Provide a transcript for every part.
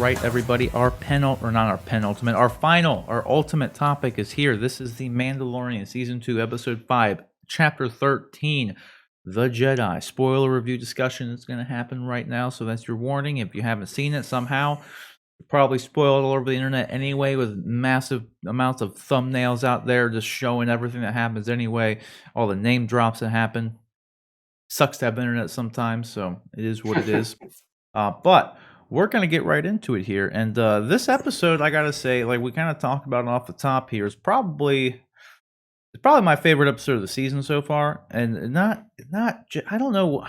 right, everybody. Our our ultimate topic is here. This is the Mandalorian Season 2, Episode 5, Chapter 13, The Jedi. Spoiler review discussion is going to happen right now, so that's your warning. If you haven't seen it somehow, probably spoiled all over the internet anyway, with massive amounts of thumbnails out there just showing everything that happens anyway, all the name drops that happen. Sucks to have internet sometimes, so it is what it is. But we're gonna get right into it here, and this episode, I gotta say, like we kind of talked about it off the top here, is probably my favorite episode of the season so far, and I don't know.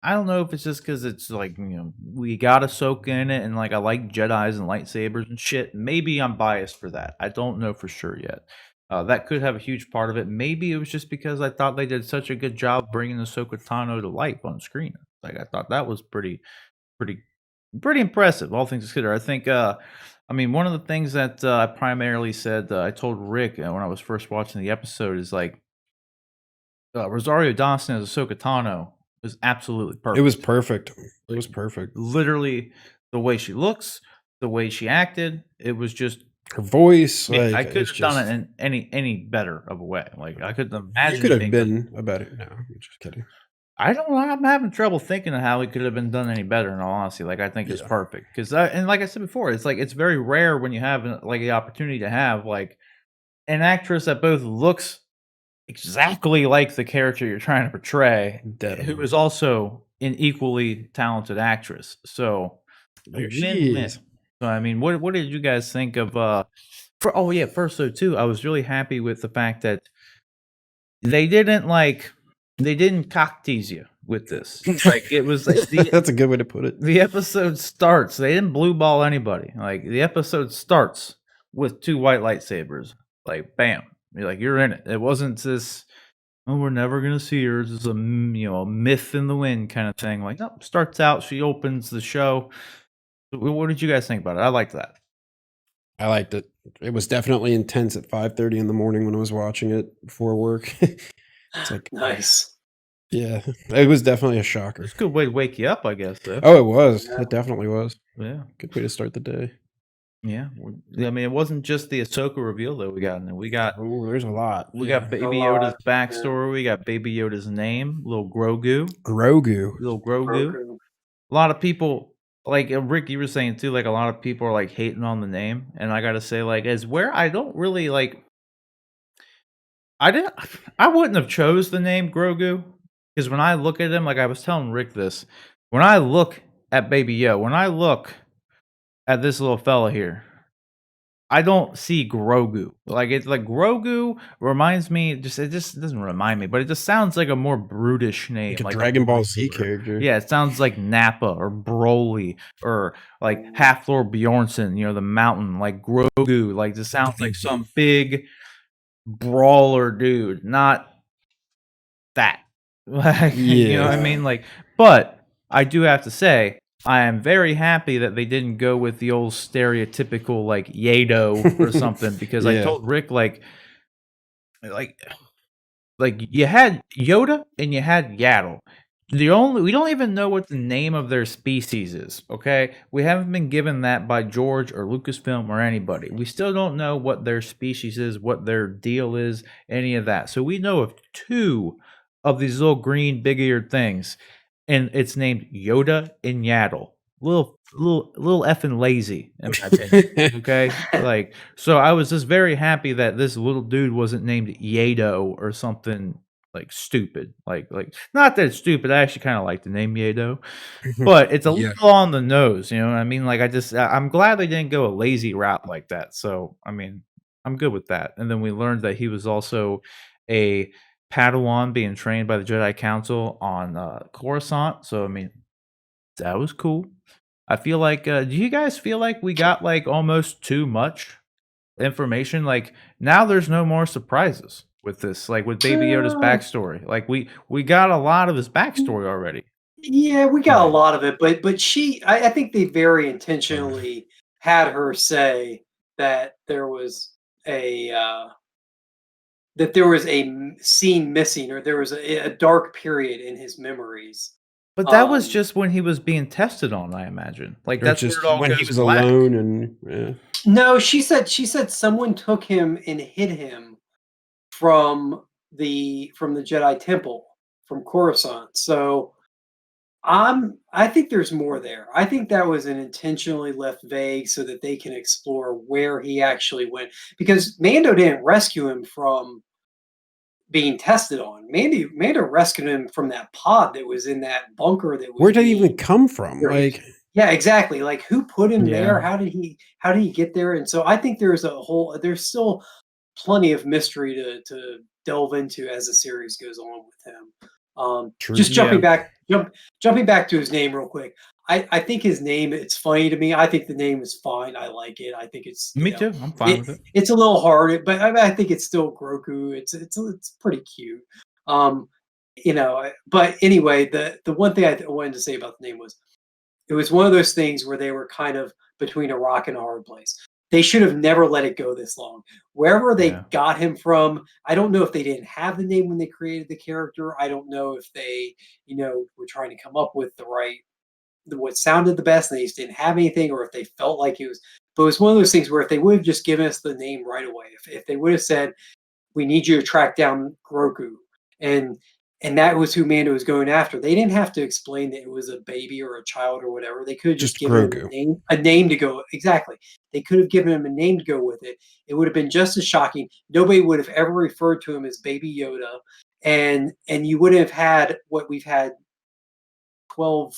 I don't know if it's just because it's like, we got Ahsoka in it, and like I like Jedis and lightsabers and shit. Maybe I'm biased for that. I don't know for sure yet. That could have a huge part of it. Maybe it was just because I thought they did such a good job bringing Ahsoka Tano to life on screen. Like I thought that was pretty impressive, all things considered. I think, one of the things that I primarily said, I told Rick when I was first watching the episode is like, Rosario Dawson as Ahsoka Tano was absolutely perfect. It was perfect. It was perfect. Literally, the way she looks, the way she acted, it was just her voice. like, I couldn't have done it in any better of a way. Like I couldn't imagine. You could have been about it. No, I'm just kidding. I don't know. I'm having trouble thinking of how it could have been done any better. In all honesty, like I think it's perfect because, and like I said before, it's like it's very rare when you have like the opportunity to have like an actress that both looks exactly like the character you're trying to portray, who is also an equally talented actress. So, there she is. So I mean, what did you guys think of? First though too, I was really happy with the fact that they didn't cock tease you with this. Like it was like that's a good way to put it. The episode starts. They didn't blue ball anybody. Like the episode starts with 2 white lightsabers. Like bam. You're in it. It wasn't this, oh, we're never gonna see her. This is a myth in the wind kind of thing. Like, nope, starts out, she opens the show. What did you guys think about it? I liked that. I liked it. It was definitely intense at 5:30 in the morning when I was watching it before work. It's like nice. Yeah, it was definitely a shocker. It's a good way to wake you up, I guess. Though. Oh, it was. Yeah. It definitely was. Yeah, good way to start the day. Yeah, I mean, it wasn't just the Ahsoka reveal that we got in there. We got there's a lot. We got Baby Yoda's backstory. We got Baby Yoda's name, little Grogu. Little Grogu. A lot of people, like Rick, you were saying too, like a lot of people are like hating on the name, and I gotta say, like, as where I don't really like, I wouldn't have chose the name Grogu because when I look at him, like I was telling Rick this, when I look at Baby Yoda, when I look at this little fella here, I don't see Grogu. Like it's like Grogu reminds me. It just doesn't remind me, but it just sounds like a more brutish name, like a Dragon Ball Z character. Yeah, it sounds like Nappa or Broly or like Half Lord Bjornsson. The mountain, like Grogu. Like this sounds like some big brawler dude, not that. You know what I mean? Like, but I do have to say, I am very happy that they didn't go with the old stereotypical like Yedo or something because I told Rick like you had Yoda and you had Yaddle. We don't even know what the name of their species is, okay? We haven't been given that by George or Lucasfilm or anybody. We still don't know what their species is, what their deal is, any of that. So we know of 2 of these little green big-eared things, and it's named Yoda and Yaddle. Little effing lazy, in my opinion. Okay, like so. I was just very happy that this little dude wasn't named Yedo or something like stupid. Like not that it's stupid. I actually kind of like the name Yedo, but it's a little on the nose. You know what I mean? Like I'm glad they didn't go a lazy route like that. So I mean, I'm good with that. And then we learned that he was also a Padawan being trained by the Jedi Council on Coruscant. So I mean, that was cool. I feel like, do you guys feel like we got like almost too much information? Like now there's no more surprises with this, like with Baby Yoda's backstory. Like we got a lot of his backstory already. Yeah, we got a lot of it, but I think they very intentionally had her say that there was a scene missing, or there was a dark period in his memories But that was just when he was being tested on, I imagine. Like Or that's just where it all when he goes was black. alone and No, she said someone took him and hid him from the Jedi Temple, from Coruscant. So I think there's more there. I think that was an intentionally left vague so that they can explore where he actually went. Because Mando didn't rescue him from being tested on. Mando rescued him from that pod that was in that bunker that was where did he even being come from? where he was- Like, yeah, exactly. Like who put him there? Yeah. How did he get there? And so I think there's still plenty of mystery to delve into as the series goes on with him. true. Just jumping Yeah. jumping back to his name real quick. I think his name, it's funny to me. I think the name is fine. I like it. I think it's Me too. I'm fine with it. it's a little hard, but I think it's still Grogu. It's pretty cute. But anyway, the one thing I wanted to say about the name was it was one of those things where they were kind of between a rock and a hard place. They should have never let it go this long. Wherever they Yeah. got him from, I don't know if they didn't have the name when they created the character. I don't know if they, were trying to come up with what sounded the best and they just didn't have anything, or if they felt like it was. But it was one of those things where if they would have just given us the name right away, if they would have said, we need you to track down Grogu, and that was who Mando was going after. They didn't have to explain that it was a baby or a child or whatever. They could have just Just given him Grogu. a name to go. Exactly. They could have given him a name to go with it. It would have been just as shocking. Nobody would have ever referred to him as Baby Yoda, and you wouldn't have had what we've had 12,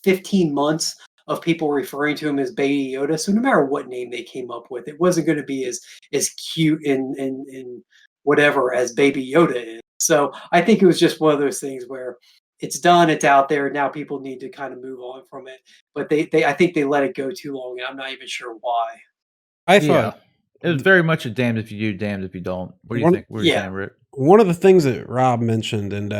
15 months of people referring to him as Baby Yoda. So no matter what name they came up with, it wasn't going to be as cute and whatever as Baby Yoda is. So I think it was just one of those things where it's done, it's out there. Now people need to kind of move on from it. But they I think they let it go too long, and I'm not even sure why. I Yeah. thought It was very much a damned if you do, damned if you don't. What do you One- think? What are you Yeah. saying, Rick? one of the things that Rob mentioned, and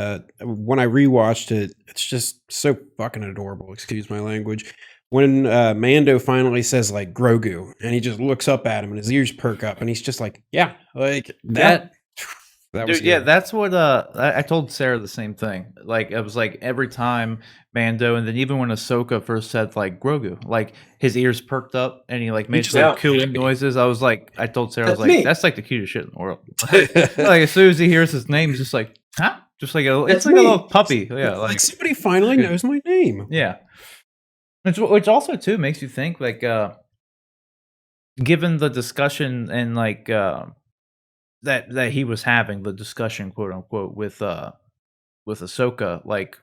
when I rewatched it, it's just so fucking adorable. Excuse my language. When Mando finally says like Grogu, and he just looks up at him, and his ears perk up, and he's just like, "Yeah, like that." That was Dude, yeah, good. that's what I told Sarah the same thing. Like it was like every time Mando, and then even when Ahsoka first said like Grogu, like his ears perked up and he like made just some like, cool "Yeah." noises. I was like, I told Sarah, I was That's like, me. that's like the cutest shit in the world. Like as soon as he hears his name, he's just like, huh? Just like it's That's like a me. little puppy. Yeah, Like like somebody finally Good. knows my name. yeah. Which also too makes you think like given the discussion and like that he was having the discussion quote unquote with Ahsoka, like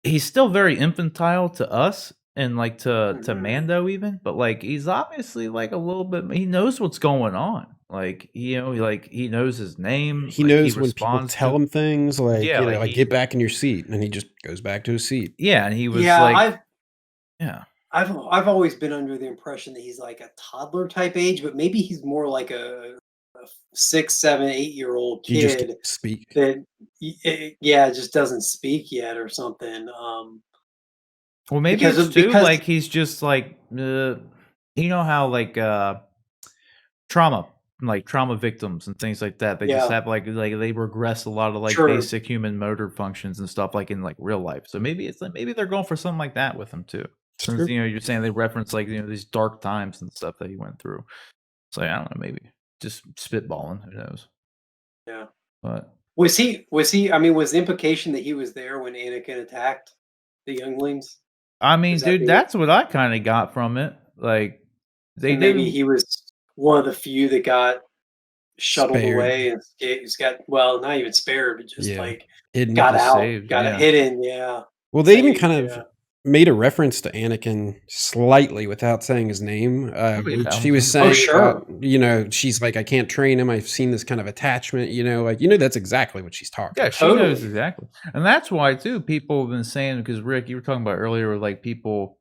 he's still very infantile to us and like to Mhm. Mando even, but like he's obviously like a little bit he knows what's going on. Like like he knows his name, He like he knows when people responds tell to him things like, yeah, like like he get back in your seat, and he just goes back to his seat. yeah, and he was Yeah, like yeah. I've always been under the impression that he's like a toddler type age, but maybe he's more like a 6, 7, 8-year-old He just kid can't speak. that yeah, just doesn't speak yet or something. Well, maybe Because it's of too because like he's just like you know how like trauma like trauma victims and things like that they just yeah, have like they regress a lot of like sure. basic human motor functions and stuff like in like real life, so maybe it's like maybe they're going for something like that with him too, It's since true. you're saying they reference like these dark times and stuff that he went through, so I don't know, maybe just spitballing, who knows. Yeah. But I mean, was the implication that he was there when Anakin attacked the younglings? I Is mean, that dude, the that's what I kind of got from it, like they and maybe didn't he was one of the few that got shuttled Spared. away and he's got well, not even spared, but just Yeah. like Hidden. got just out, saved, got yeah. hidden, yeah, Well, they even saved, kind of yeah. made a reference to Anakin slightly without saying his name. Oh, When yeah. she was Oh, saying sure. about, she's like, I can't train him. I've seen this kind of attachment, like, that's exactly what she's talking Yeah, about. she knows Totally. exactly, and that's why too people have been saying, because Rick, you were talking about earlier, like people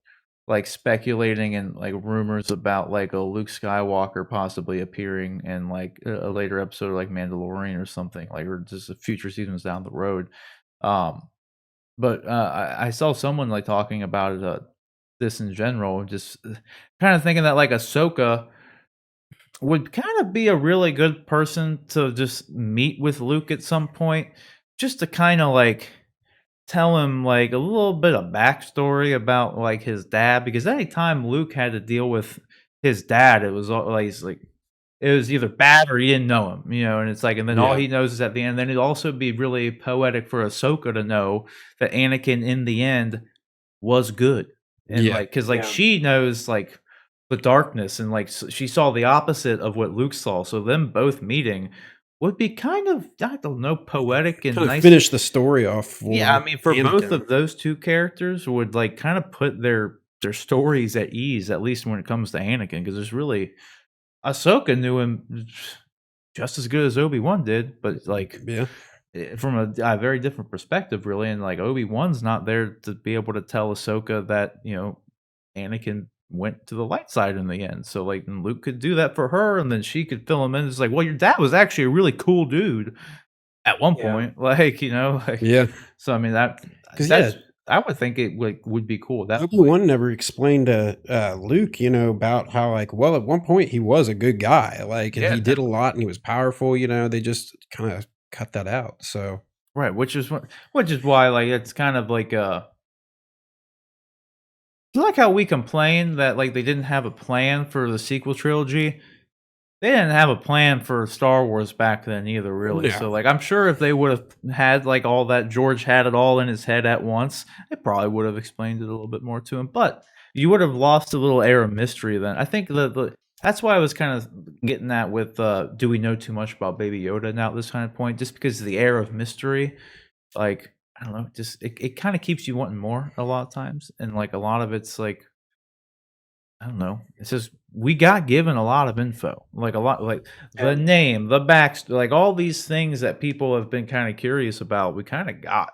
like speculating and like rumors about like a Luke Skywalker possibly appearing in like a later episode of like Mandalorian or something, like or just a future seasons down the road. Um, but I saw someone like talking about it, this in general, just kind of thinking that like Ahsoka would kind of be a really good person to just meet with Luke at some point, just to kind of like tell him like a little bit of backstory about like his dad, because anytime Luke had to deal with his dad, it was always like it was either bad or he didn't know him, and it's like, and then all Yeah. he knows is at the end. Then it'd also be really poetic for Ahsoka to know that Anakin in the end was good, and Yeah. like because like Yeah. she knows like the darkness, and like she saw the opposite of what Luke saw. So them both meeting would be kind of, I don't know, poetic and Kind of nice. finish the story off for Yeah, I mean, for both Anakin. of those two characters would like kind of put their stories at ease, at least when it comes to Anakin, because there's really Ahsoka knew him just as good as Obi-Wan did, but like Yeah. from a very different perspective, really. And like Obi-Wan's not there to be able to tell Ahsoka that Anakin went to the light side in the end. So like, and Luke could do that for her, and then she could fill him in. It's like, well, your dad was actually a really cool dude at one Yeah. point, like like. Yeah. So I mean that's yeah. I would think it would be cool. That Obi-Wan never explained to Luke, about how like, well, at one point he was a good guy, like, and Yeah, he did a lot and he was powerful. They just kind of cut that out. So right, which is why like it's kind of like like how we complain that like they didn't have a plan for the sequel trilogy. They didn't have a plan for Star Wars back then either, really. No. So like I'm sure if they would have had like all that, George had it all in his head at once, they probably would have explained it a little bit more to him. But you would have lost a little air of mystery then. I think that's why I was kind of getting at with do we know too much about Baby Yoda now at this kind of point? Just because of the air of mystery, like I don't know, just it kind of keeps you wanting more a lot of times, and like a lot of it's like I don't know. It's just we got given a lot of info, like a lot, like the Yeah. name, the backstory, like all these things that people have been kind of curious about. We kind of got.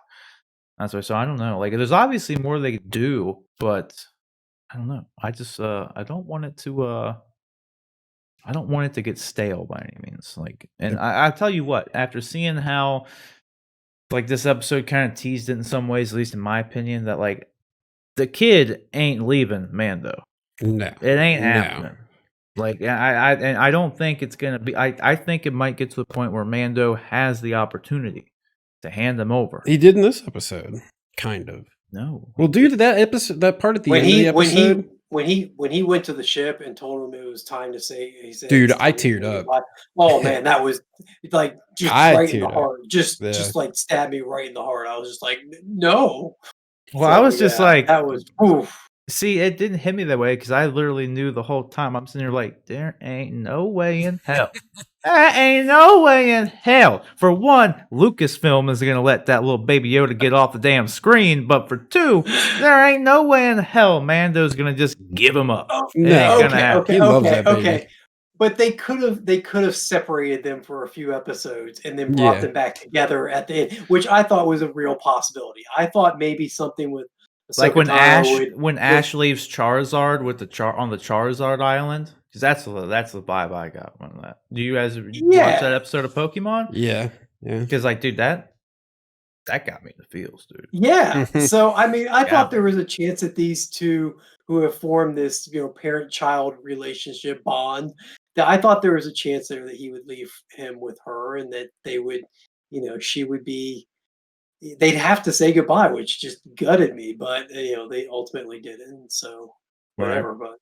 That's why. So I don't know. Like, there's obviously more they could do, but I don't know. I just I don't want it to I don't want it to get stale by any means. Like, and Yep. I tell you what, after seeing how like this episode kind of teased it in some ways, at least in my opinion, that like the kid ain't leaving Mando. No, It ain't no. happening. Like, I don't think it's gonna be. I think it might get to the point where Mando has the opportunity to hand them over. He did in this episode, kind of. No, Well, dude, that episode, that part at the When end of the he episode, when he went to the ship and told him it was time to say, he said, dude, "It's I time to teared say up. goodbye." Oh man, that was like just I right in the teared up. heart. Just Yeah. like stabbed me right in the heart. I was just like, no. well, I was just like, that was oof. see, it didn't hit me that way because I literally knew the whole time. I'm sitting there like, there ain't no way in hell. There ain't no way in hell. For one, Lucasfilm is gonna let that little Baby Yoda get off the damn screen. But for two, there ain't no way in hell Mando's gonna just give him up. Oh, It ain't No. gonna happen. He loves that baby. But they could have separated them for a few episodes and then brought Yeah. them back together at the end, which I thought was a real possibility. I thought maybe something with Like when Ahsoka Ash leaves Charizard with the on the Charizard Island, because that's the vibe I got from that. Do you guys watch that episode of Pokemon? Yeah. Yeah. Because like, dude, that got me in the feels, dude. Yeah. So I mean, I Yeah. thought there was a chance that these two who have formed this, parent-child relationship bond, that I thought there was a chance there that he would leave him with her and that they would, she would be they'd have to say goodbye, which just gutted me, but they ultimately didn't. So whatever, but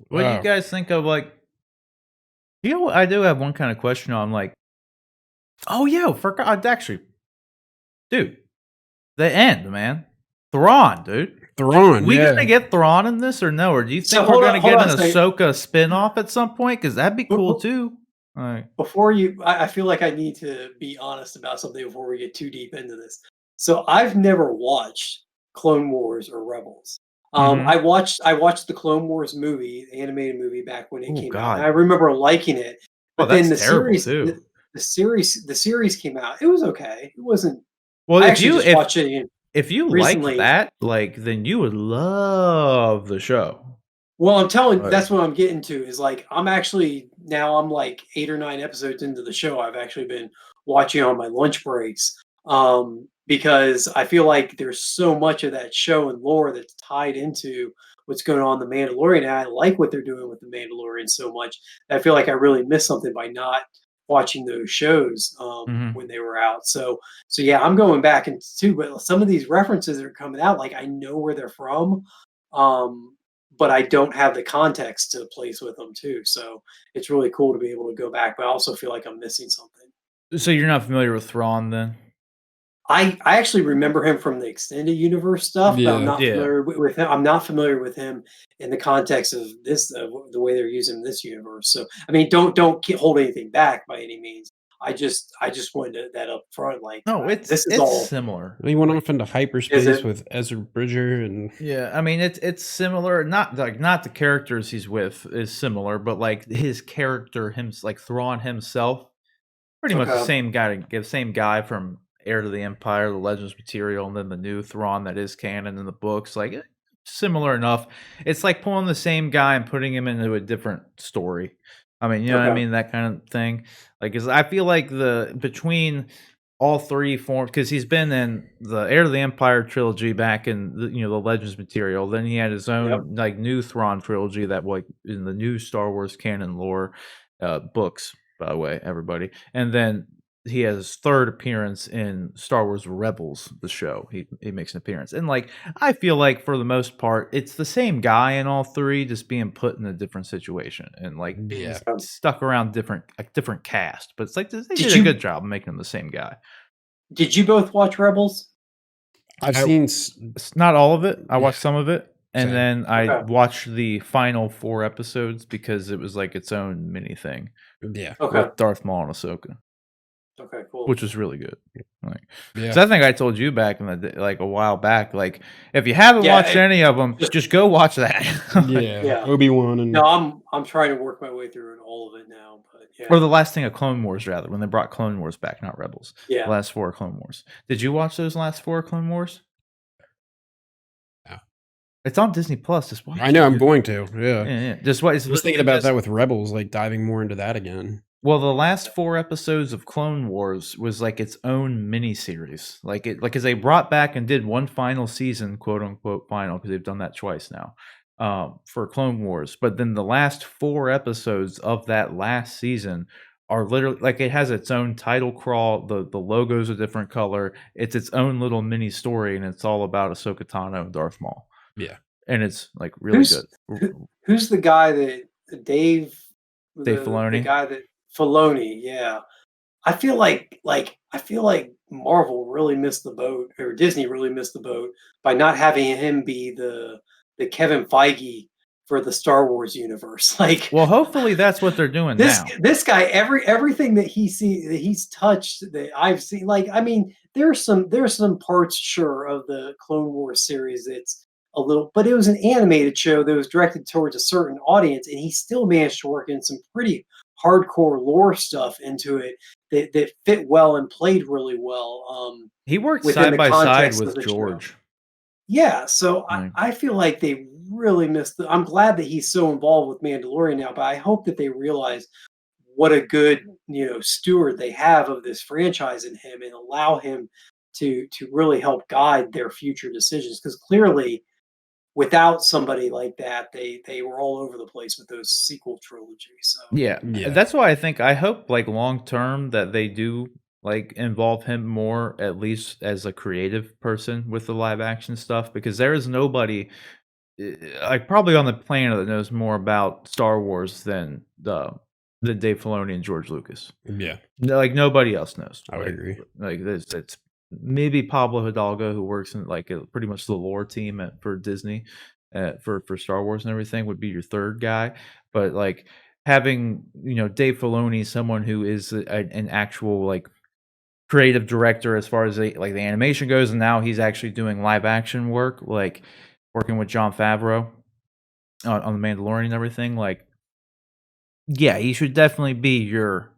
What do you Wow. guys think of like? What I do have one kind of question on like. Oh yeah, forgot actually, dude. The end, man. Thrawn, dude. Thrawn. We yeah. gonna get Thrawn in this or no? Or do you So think we're hold gonna on- get hold an on a second. Ahsoka spin-off at some point? Because that'd be cool But- too. All right. before I feel like I need to be honest about something before we get too deep into this. So I've never watched Clone Wars or Rebels. Mhm. I watched the Clone Wars movie, the animated movie back when it Oh, came God. out. And I remember liking it. But then that's the terrible, series too. the series came out. It was okay. It wasn't Well, I if actually you just watched it if you recently. like that, like then you would love the show. Well, I'm telling Right. that's what I'm getting to is like I'm like 8 or 9 episodes into the show. I've actually been watching on my lunch breaks because I feel like there's so much of that show and lore that's tied into what's going on in The Mandalorian. And I like what they're doing with The Mandalorian so much. I feel like I really missed something by not watching those shows Mhm. when they were out. So yeah, I'm going back and too. But some of these references that are coming out, like I know where they're from, but I don't have the context to place with them too. So it's really cool to be able to go back. But I also feel like I'm missing something. So you're not familiar with Thrawn then? I actually remember him from the extended universe stuff, but I'm Yeah. not Yeah. familiar with him. I'm not familiar with him in the context of this, the way they're using this universe. So, I mean, don't hold anything back by any means. I just wanted that up front. Like, No, this is it's all. similar. He went Like, off into Is hyperspace it with Ezra Bridger, and yeah, I mean it's similar. Not the characters he's with is similar, but like his character, him like Thrawn himself, pretty much okay? the same guy from Heir to the Empire, the Legends material, and then the new Thrawn that is canon in the books. Like similar enough. It's like pulling the same guy and putting him into a different story. I mean, you know what I Okay. mean? That kind of thing. Like, 'cause I feel like the between all three forms, because he's been in the Heir to the Empire trilogy back in the Legends material. Then he had his Yep. own like new Thrawn trilogy that like in the new Star Wars canon lore books, by the way, everybody. And then he has his third appearance in Star Wars Rebels, the show. He makes an appearance, and like I feel like for the most part, it's the same guy in all three, just being put in a different situation and like being yeah, stuck around different cast. But it's like they Did did a you good job of making him the same guy. did you both watch Rebels? I've I seen. It's not all of it. I Yeah, watched some of it, and same. then I Okay. watched the final 4 episodes because it was like its own mini thing Yeah, Okay. with Darth Maul and Ahsoka, Okay. Cool. which was really good. Like, yeah, so I think I told you back in the day, like a while back, like if you haven't Yeah. watched any of them, Just just go watch that. yeah. yeah. Obi-Wan and No, I'm trying to work my way through all of it now. But Or yeah. the last thing of Clone Wars, rather, when they brought Clone Wars back, not Rebels. The Yeah. last 4 Clone Wars. Did you watch those last 4 Clone Wars? Yeah. It's on Disney Plus. Just watch I know it, I'm dude. going to. Yeah, Yeah. Just what? I was thinking about that with Rebels, like diving more into that again. Well, the last 4 episodes of Clone Wars was like its own mini series. Like it, like as they brought back and did one final season, quote unquote final, because they've done that twice now, for Clone Wars. But then the last 4 episodes of that last season are literally like it has its own title crawl. The logo's a different color. It's its own little mini story, and it's all about Ahsoka Tano and Darth Maul. Yeah, And it's like really Who's good. who's the guy that Dave, Dave the Filoni. guy that Filoni? Yeah, I feel like Marvel really missed the boat, or Disney really missed the boat by not having him be the Kevin Feige for the Star Wars universe. Like Well, hopefully that's what they're doing now. this guy, everything that he's touched that I've seen. Like, I mean, there's some parts, sure, of the Clone Wars series that's a little, but it was an animated show that was directed towards a certain audience, and he still managed to work in some pretty hardcore lore stuff into it that fit well and played really well He worked within side the by side context of with the show. George. Yeah, so I, Like, I feel like they really missed the. I'm glad that he's so involved with Mandalorian now, but I hope that they realize what a good steward they have of this franchise in him, and allow him to really help guide their future decisions. Because clearly, without somebody like that, they were all over the place with those sequel trilogies. So yeah, yeah, that's why I hope like long term that they do like involve him more, at least as a creative person with the live action stuff, because there is nobody like probably on the planet that knows more about Star Wars than Dave Filoni and George Lucas. yeah. Like nobody else knows. I would agree. Like it's maybe Pablo Hidalgo, who works in like pretty much the lore team for Disney, for Star Wars and everything, would be your third guy. But like having Dave Filoni, someone who is an actual like creative director as far as like the animation goes, and now he's actually doing live action work, like working with Jon Favreau on the Mandalorian and everything. Like, yeah, he should definitely be your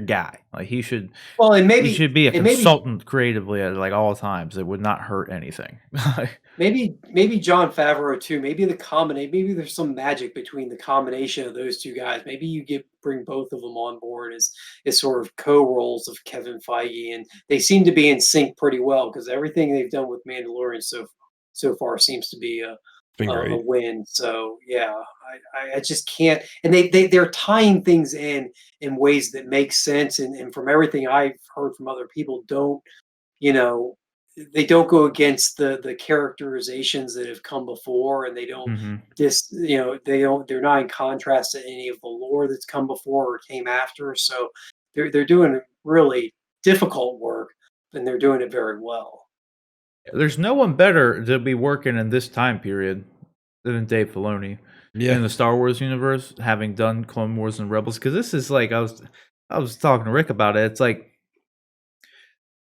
guy. Like he should well, and he should be a and maybe consultant creatively at like all times. It would not hurt anything. maybe John Favreau too. Maybe the combination. Maybe there's some magic between the combination of those two guys. Maybe you bring both of them on board as sort of co-roles of Kevin Feige, and they seem to be in sync pretty well because everything they've done with Mandalorian so far seems to be been a great. win. So yeah, I just can't. And they're tying things in ways that make sense. And from everything I've heard from other people, don't you know they don't go against the characterizations that have come before, and they don't Hmm. they're not in contrast to any of the lore that's come before or came after. So they're doing really difficult work, and they're doing it very well. There's no one better to be working in this time period than Dave Filoni Yeah. in the Star Wars universe, having done Clone Wars and Rebels. Because this is like I was talking to Rick about it. It's like,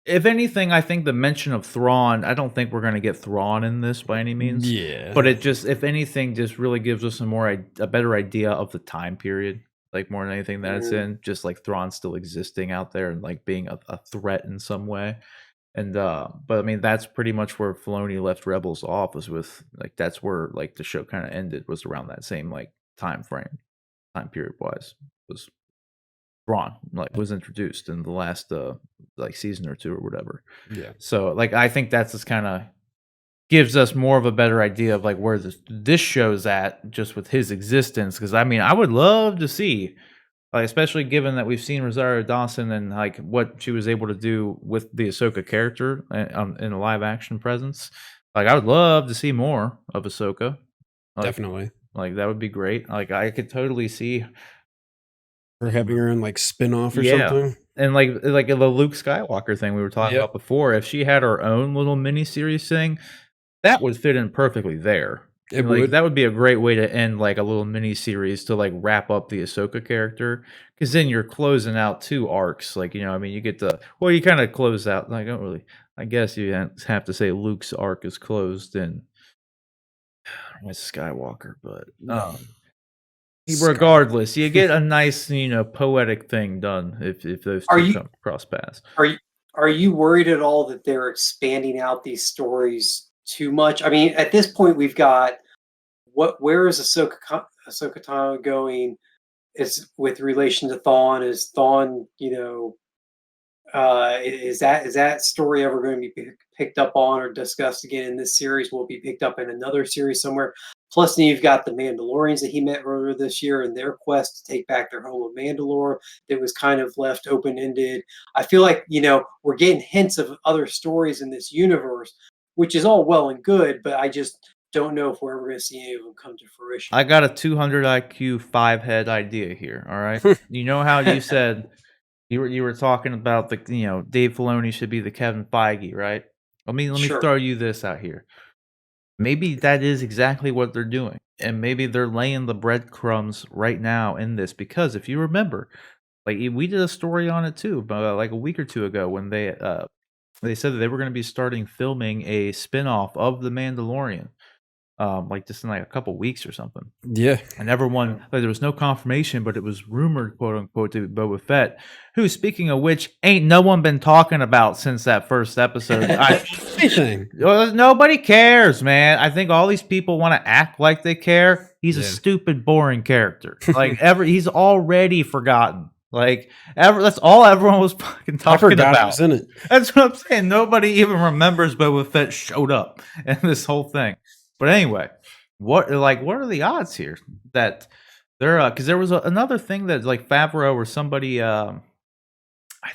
if anything, I think the mention of Thrawn. I don't think we're gonna get Thrawn in this by any means, Yeah. but it just, if anything, just really gives us a better idea of the time period. Like more than anything that it's Mhm. in, just like Thrawn still existing out there and like being a threat in some way. And but I mean that's pretty much where Filoni left Rebels off, was with like, that's where like the show kind of ended, was around that same like time period wise, was Thrawn like was introduced in the last like season or two or whatever. Yeah. So like I think that's just kind of gives us more of a better idea of like where this show's at just with his existence. Because I mean I would love to see, like, especially given that we've seen Rosario Dawson and like what she was able to do with the Ahsoka character in a live action presence. Like, I would love to see more of Ahsoka. Like, Definitely. like that would be great. Like, I could totally see, Or having her own like spin-off or yeah, something. and like the Luke Skywalker thing we were talking Yep. about before. If she had her own little mini series thing, that would fit in perfectly there. It Like, would. that would be a great way to end, like, a little mini series to, like, wrap up the Ahsoka character. Because then you're closing out 2 arcs, like, I mean, you get the, well, you kinda close out, like, I don't really, I guess you have to say Luke's arc is closed in with Skywalker, but, Skywalker. regardless, you get a nice, poetic thing done if those Are 2 you come cross paths. are you are you worried at all that they're expanding out these stories too much? I mean, at this point, we've got where is Ahsoka Tano going? Is with relation to Thawne? Is Thawne, is that story ever going to be picked up on or discussed again in this series? Will it be picked up in another series somewhere? Plus, then you've got the Mandalorians that he met earlier this year and their quest to take back their home of Mandalore that was kind of left open ended. I feel like, we're getting hints of other stories in this universe, which is all well and good, but I just don't know if we're ever going to see any of them come to fruition. I got a 200 IQ 5-head idea here, alright? You know how you said you were talking about the, Dave Filoni should be the Kevin Feige, right? Let me Sure. throw you this out here. Maybe that is exactly what they're doing, and maybe they're laying the breadcrumbs right now in this, because if you remember, like, we did a story on it too, but like a week or two ago, when they said that they were going to be starting filming a spin-off of The Mandalorian, like just in like a couple weeks or something. Yeah. And everyone, like, there was no confirmation, but it was rumored, quote unquote, to be Boba Fett, who, speaking of which, ain't no one been talking about since that first episode. Anything. Nobody cares, man. I think all these people want to act like they care. He's a Yeah. stupid, boring character. Like, he's already forgotten. Like, that's all everyone was fucking I talking forgot I about. was in it. That's what I'm saying. Nobody even remembers Boba Fett showed up in this whole thing. But anyway, what are the odds here that they're, because there was another thing that like Favreau or somebody, I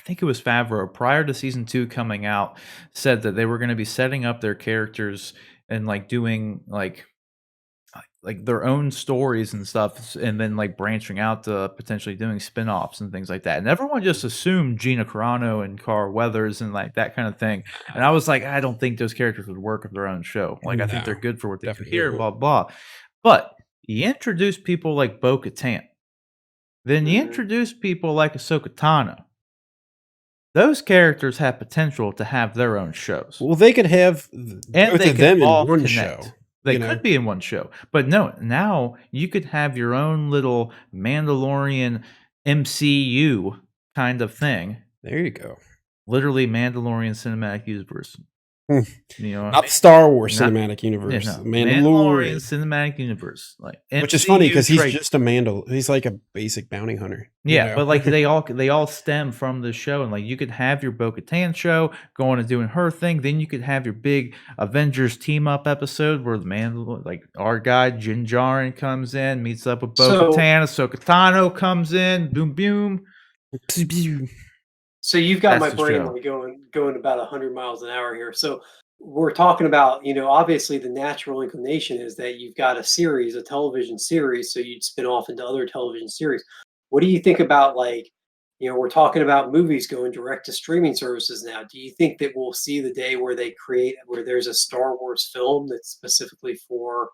think it was Favreau, prior to season 2 coming out, said that they were going to be setting up their characters and like doing like their own stories and stuff, and then like branching out to potentially doing spin-offs and things like that. And everyone just assumed Gina Carano and Carl Weathers and like that kind of thing. And I was like, I don't think those characters would work with their own show. Like, I think they're No, good for what they do definitely here, not. blah blah. But you introduce people like Bo-Katan, then you Mhm. introduce people like Ahsoka Tano. Those characters have potential to have their own shows. Well, they could have And both they of can them in all one connect. show. They you could know? be in one show. But no, now you could have your own little Mandalorian MCU kind of thing. There you go. Literally Mandalorian Cinematic Universe. You know, Not the Star Wars Not- cinematic universe, no, the Mandalorian Mandalorian. cinematic universe, like Which is funny MCU because he's trait- just a He's like a basic bounty hunter. yeah, but like they all stem from the show, and like you could have your Bo-Katan show going and doing her thing, then you could have your big Avengers team up episode where the like our guy Din Djarin comes in, meets up with Bo-Katan, Ahsoka Tano comes in, boom boom. So you've got That's my the brain show. like going about 100 miles an hour here. So we're talking about, obviously the natural inclination is that you've got a television series, so you'd spin off into other television series. What do you think about, like, we're talking about movies going direct to streaming services now. Do you think that we'll see the day where there's a Star Wars film that's specifically for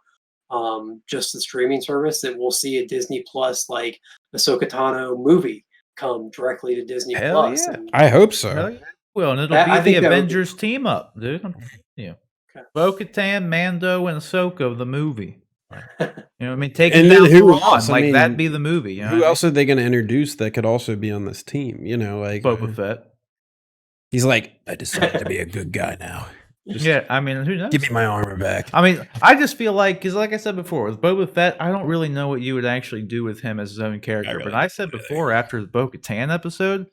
just the streaming service, that we'll see a Disney Plus like Ahsoka Tano movie come directly to Disney Hell Plus? yeah. And I hope so. Hell yeah. Well, and it'll I be think the that would be Avengers team up, dude. Okay. Bo-Katan, Mando, and Ahsoka, the movie. You know what I mean? Take And it then down who Thrawn, else? I like mean, that'd be the movie. You know Who what I else are they going to introduce that could also be on this team? Like mean? Boba Fett. he's like, I decided to be a good guy now. Just Yeah, I mean, who knows? give me my armor back. I mean, I just feel like, because like I said before, with Boba Fett, I don't really know what you would actually do with him as his own character. really But I said before, after the Bo-Katan episode,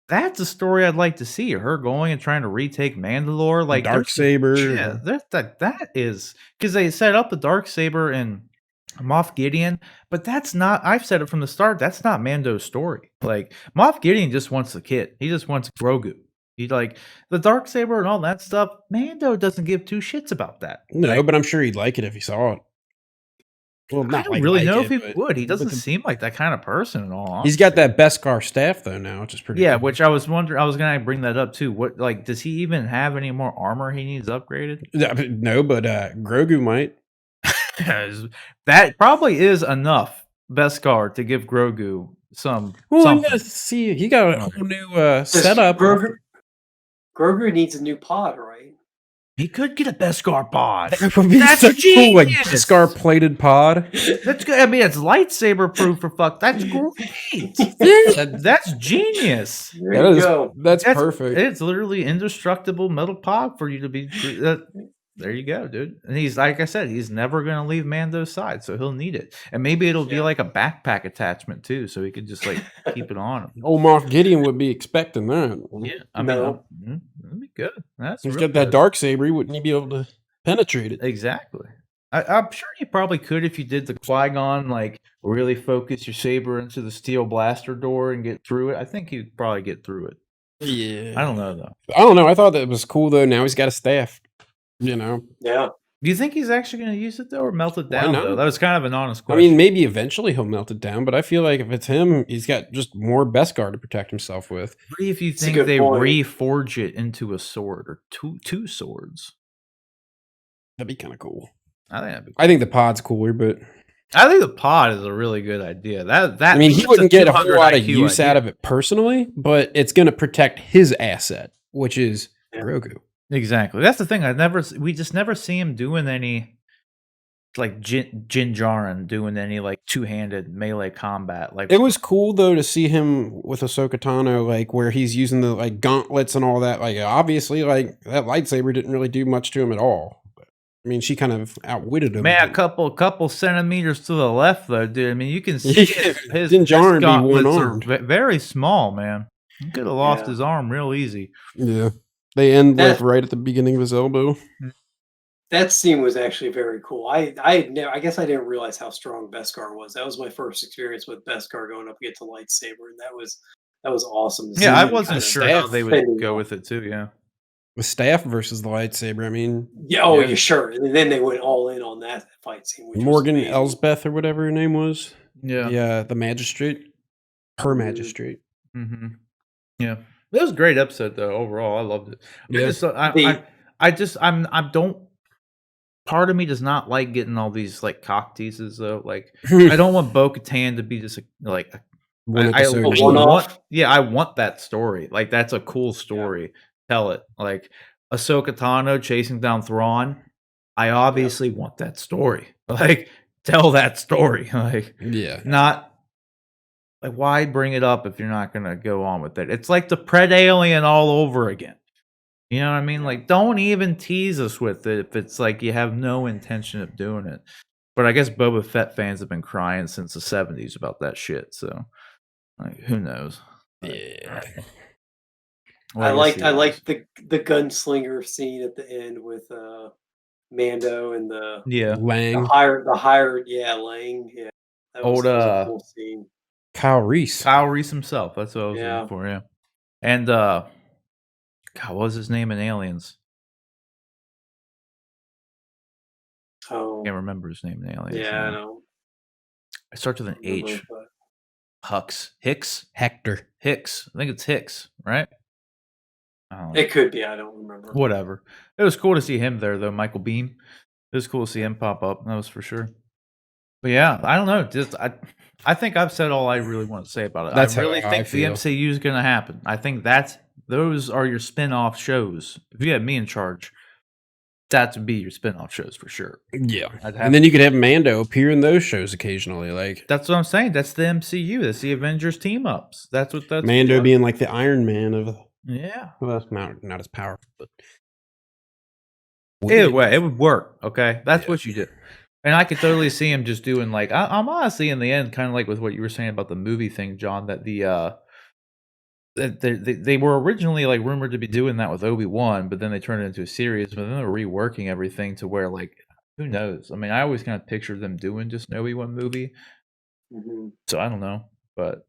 that's a story I'd like to see. Her going and trying to retake Mandalore, like Dark Saber. Yeah, that is because they set up the Dark Saber and Moff Gideon, but that's not. I've said it from the start. That's not Mando's story. Like Moff Gideon just wants the kid. He just wants Grogu. He like the Dark Saber and all that stuff. Mando doesn't give two shits about that. No, Like, but I'm sure he'd like it if he saw it. Well, I not don't like really like know it, if he but would. He doesn't with the- seem like that kind of person at all. Honestly. He's got that Beskar staff though now, which is pretty. Yeah, cool. which I was wondering. I was gonna bring that up too. What like does he even have any more armor he needs upgraded? No, but Grogu might. That probably is enough Beskar to give Grogu some. Well, something. you gotta see. He got a whole new setup. Grogu needs a new pod, right? He could get a Beskar pod. That would be That's so cool, like genius! Beskar plated pod. That's good. I mean, it's lightsaber proof for fuck. That's great. That's genius. There you go. That's perfect. It's literally indestructible metal pod for you to be. There you go, dude. And he's like I said, he's never gonna leave Mando's side, so he'll need it. And maybe it'll be like a backpack attachment too, so he could just like keep it on him. Old Moff Gideon would be expecting that. Yeah, I mean, No. that'd be good. That's He's real got that good. dark saber. He wouldn't be able to penetrate it. Exactly. I'm sure you probably could if you did the Qui-Gon, like really focus your saber into the steel blaster door and get through it. I think you'd probably get through it. Yeah, I don't know though. I don't know. I thought that was cool though. Now he's got a staff. Yeah. Do you think he's actually going to use it though, or melt it Why down? not? Though that was kind of an honest I question. mean, maybe eventually he'll melt it down, but I feel like if it's him, he's got just more Beskar to protect himself with. What if you It's a think good they point. reforge it into a sword or two swords? That'd be kind of cool. I think that'd be. I think the pod's cooler, but I think the pod is a really good idea. That I mean, he that's wouldn't get a whole 200 lot of IQ use idea. out of it personally, but it's going to protect his asset, which is Yeah. Grogu. Exactly. That's the thing. We just never see him doing any like Din Djarin doing any like two-handed melee combat. Like It was cool though to see him with Ahsoka Tano, like where he's using the like gauntlets and all that. Like obviously, like that lightsaber didn't really do much to him at all. I mean, she kind of outwitted him. man, a couple centimeters to the left though, dude. I mean, you can see his Din Djarin be gauntlets are one-armed. very small, man. He could have lost Yeah. his arm real easy. Yeah, they end like That- right at the beginning of his elbow. That scene was actually very cool. I guess I didn't realize how strong Beskar was. That was my first experience with Beskar going up against a lightsaber, and that was awesome. to Yeah, I see. wasn't Kind of- sure how they would defending go off. with it too. Yeah. The staff versus the lightsaber. I mean, Yeah, oh, Yeah. yeah, sure. And then they went all in on that fight scene. Which was Morgan amazing. Elsbeth or whatever her name was. Yeah. The magistrate, her magistrate. Mm-hmm. Yeah. It was a great episode though. Overall, I loved it. Yeah. I don't. Part of me does not like getting all these like cock teases though. Like I don't want Bo-Katan to be just like One I episode. one off. want. Yeah, I want that story. Like that's a cool story. Tell it. Like Ahsoka Tano chasing down Thrawn. I obviously want that story. Like tell that story. Like Yeah. not like why bring it up if you're not gonna go on with it? It's like the Pred Alien all over again. You know what I mean? Yeah. Like, don't even tease us with it if it's like you have no intention of doing it. But I guess Boba Fett fans have been crying since the 70s about that shit. So, like, who knows? Like, Yeah. well, I guess he liked is. the gunslinger scene at the end with Mando and Yeah. Lang. the hired Lang. Yeah. That Old was a cool scene. Kyle Reese. Kyle Reese himself. That's what I was looking Yeah. for. Yeah. And God, what was his name in Aliens? Oh, Can't remember his name in Aliens. yeah, I now. know. It starts with an Remember, H. but Hicks. Hector. Hicks. I think it's Hicks, right? I don't know. it could be. I don't remember. Whatever. It was cool to see him there, though. Michael Beam. It was cool to see him pop up. That was for sure. But yeah, I don't know. Just I think I've said all I really want to say about it. That's I really how I think the feel. MCU is going to happen. I think those are your spin-off shows. If you had me in charge, that would be your spin-off shows for sure. Yeah. I'd have And then you could have Mando appear in those shows occasionally. Like That's what I'm saying. That's the MCU. That's the Avengers team ups. That's what that's Mando for. being like the Iron Man of Yeah. well, that's not as powerful, but Either way, it would work. Okay, that's Yeah. what you do. And I could totally see him just doing like I'm honestly in the end kind of like with what you were saying about the movie thing, John. That they were originally like rumored to be doing that with Obi-Wan, but then they turned it into a series. But then they're reworking everything to where like who knows? I mean, I always kind of pictured them doing just an Obi-Wan movie, Mhm. so I don't know, but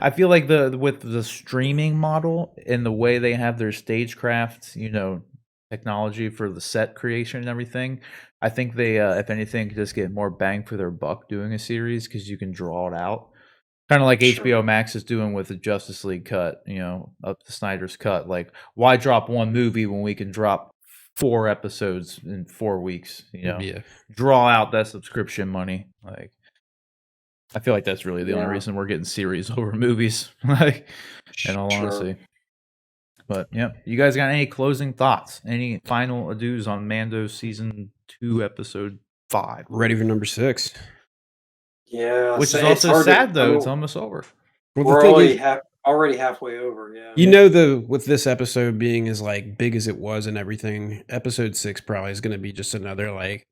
I feel like with the streaming model and the way they have their stagecraft, technology for the set creation and everything, I think they, if anything, could just get more bang for their buck doing a series because you can draw it out. Kind of like Sure. HBO Max is doing with the Justice League cut, up to Snyder's cut. Like, why drop one movie when we can drop 4 episodes in 4 weeks? Yeah. Draw out that subscription money. Like, I feel like that's really the only Yeah. reason we're getting series over movies. Like, in all Sure. honesty. But yeah, you guys got any closing thoughts? Any final adieus on Mando season 2, episode 5? Ready for number 6. Yeah. Which is it's also hard to- sad though. I mean, It's almost over. Well, we're the thing already is, already halfway over. Yeah. with this episode being as like big as it was and everything, episode 6 probably is going to be just another like,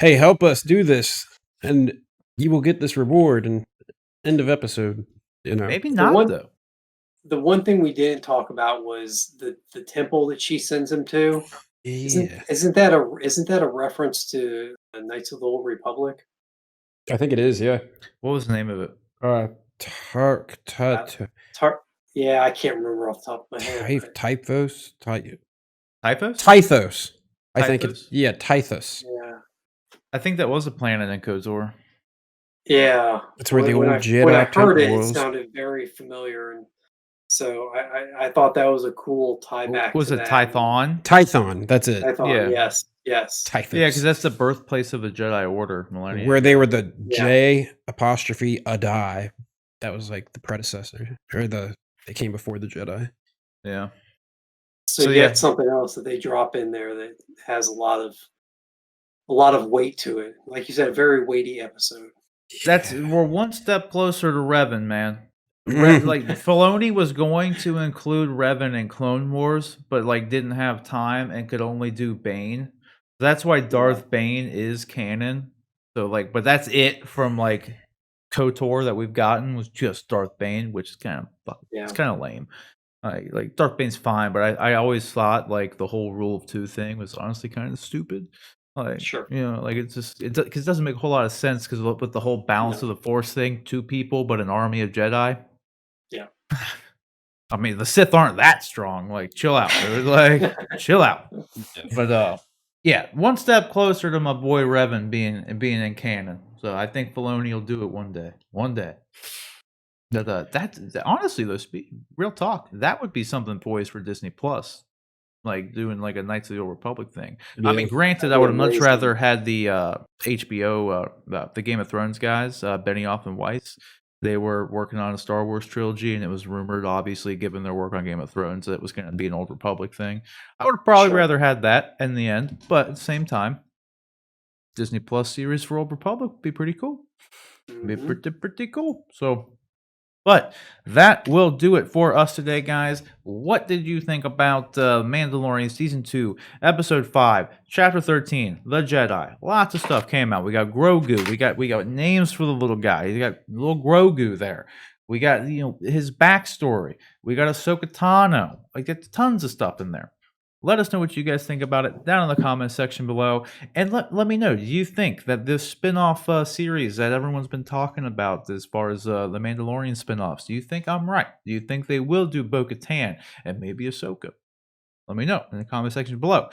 hey, help us do this, and you will get this reward. And end of episode. Maybe The not one- though. The one thing we didn't talk about was the temple that she sends him to. Yeah, Isn't that a reference to Knights of the Old Republic? I think it is. Yeah. What was the name of it? Yeah, I can't remember off the top of my head. but- Typhos. Typhos? Typhos. I think Typhos? it's Typhos. Yeah. I think that was a planet in KOTOR. Yeah. That's where the When old I Jedi heard it, temple it was. sounded very familiar, and so I thought that was a cool tie back. Was to it that. Tython? Tython. That's it. Tython, Yeah. yes. Typhos. Yeah, because that's the birthplace of the Jedi Order. Millennium. where they were the Yeah. J apostrophe Adai. That was like the predecessor, or they came before the Jedi. Yeah. So, So, yet yeah. something else that they drop in there that has a lot of weight to it. Like you said, a very weighty episode. We're one step closer to Revan, man. Mhm. Like Filoni was going to include Revan in Clone Wars, but like didn't have time and could only do Bane. That's why Darth Bane is canon. So like, but that's it from like KOTOR that we've gotten was just Darth Bane, which is kind of it's kind of lame. Like Darth Bane's fine, but I always thought like the whole rule of 2 thing was honestly kind of stupid. Like, Sure. like it's just because it doesn't make a whole lot of sense because with the whole balance of the Force thing, 2 people but an army of Jedi. Yeah. I mean, the Sith aren't that strong. Like, chill out. Dude. Like, chill out. But yeah, one step closer to my boy Revan being in canon. So I think Filoni will do it one day. One day. That's honestly though, real talk, that would be something poised for Disney Plus, like doing like a Knights of the Old Republic thing. I mean, granted, I would have much rather had the HBO, the Game of Thrones guys, Benioff and Weiss. They were working on a Star Wars trilogy, and it was rumored, obviously, given their work on Game of Thrones, that it was going to be an Old Republic thing. I would have probably rather had that in the end, but at the same time, Disney Plus series for Old Republic would be pretty cool. Be pretty cool. So But that will do it for us today, guys. What did you think about Mandalorian Season 2, Episode 5, Chapter 13, The Jedi? Lots of stuff came out. We got Grogu. We got names for the little guy. You got little Grogu there. We got, his backstory. We got Ahsoka Tano. We got tons of stuff in there. Let us know what you guys think about it down in the comment section below. And let me know, do you think that this spin-off series that everyone's been talking about as far as the Mandalorian spin-offs, do you think I'm right? Do you think they will do Bo-Katan and maybe Ahsoka? Let me know in the comment section below.